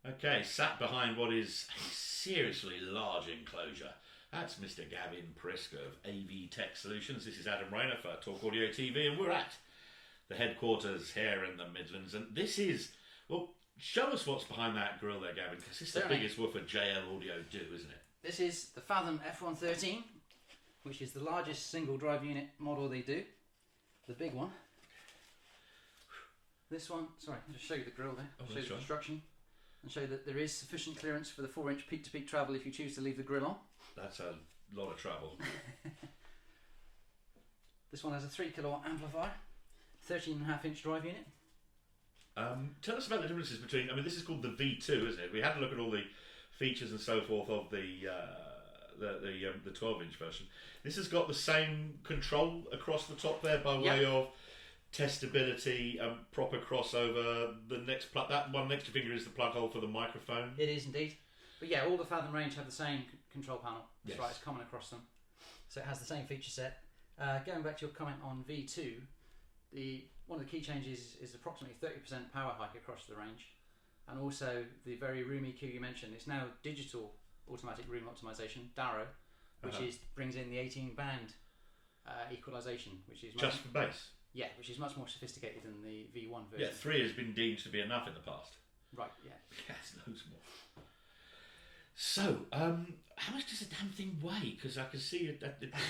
Okay, sat behind what is a seriously large enclosure, that's Mr. Gavin Prisk of AV-TechSolutions. This is Adam Rayner for Talk Audio TV, and we're at the headquarters here in the Midlands. And this is, well, show us what's behind that grill there, Gavin, because it's the biggest woofer JL Audio do, isn't it? This is the Fathom F113, which is the largest single drive unit model they do. The big one. This one, sorry, I'll just show you the grill there, show you the construction, and show you that there is sufficient clearance for the 4-inch peak-to-peak travel if you choose to leave the grill on. That's a lot of travel. This one has a 3 kilowatt amplifier, 13.5-inch drive unit. Tell us about the differences between, I mean, this is called the V2, isn't it? We had a look at all the features and so forth of the 12-inch version. This has got the same control across the top there by way of testability, proper crossover. The next plug, that one next to finger is the plug hole for the microphone. It is indeed. But yeah, all the Fathom range have the same control panel. That's right, it's common across them. So it has the same feature set. Going back to your comment on V2, one of the key changes is approximately 30% power hike across the range. And also the very room EQ you mentioned, it's now digital automatic room optimization, DARO, which brings in the 18-band equalization, which is just for bass. Yeah, which is much more sophisticated than the V1 version. Yeah, 3 has been deemed to be enough in the past. Right, yeah. Yes, loads more. So, how much does the damn thing weigh? Because I can see you're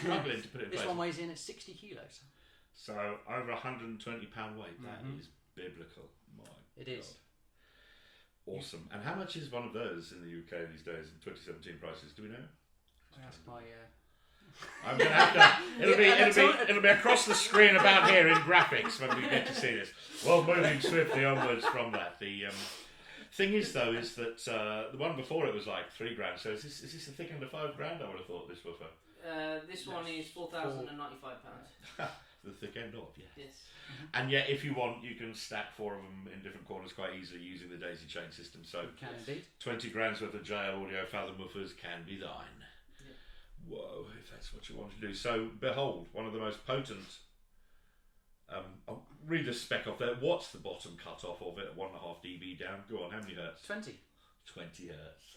struggling to put it in place. This one weighs in at 60 kilos. So, over 120 pound weight. That is biblical. My God. Is. Awesome. And how much is one of those in the UK these days in 2017 prices? Do we know? I asked my... I'm going to have to... It'll be across the screen about here in graphics when we get to see this. Well, moving swiftly onwards from that. The thing is, though, is that the one before it was like $3 grand. So is this a thick under $5 grand? I would have thought this woofer. This one is £4,095. The thick end of, Yes. And yet, if you want, you can stack 4 of them in different corners quite easily using the daisy chain system. So, can indeed. 20 grand's worth of JL Audio Fathom woofers can be thine. Yeah. Whoa, if that's what you want to do. So, behold, one of the most potent. I'll read the spec off there. What's the bottom cut off of it? 1.5 dB down. Go on, how many hertz? 20. 20 hertz.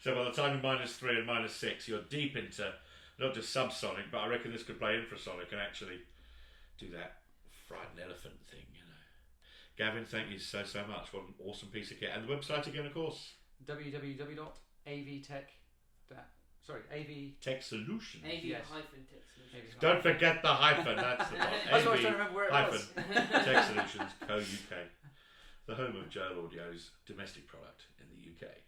So by the time you're -3 and -6, you're deep into not just subsonic, but I reckon this could play infrasonic and actually do that frightened elephant thing, you know. Gavin, thank you so much. What an awesome piece of kit. And the website again, of course? AV-TechSolutions. AV-TechSolutions. Don't forget the hyphen, that's the one. That's what I was trying to remember where it was. TechSolutions, co-UK. The home of JL Audio's domestic product in the UK.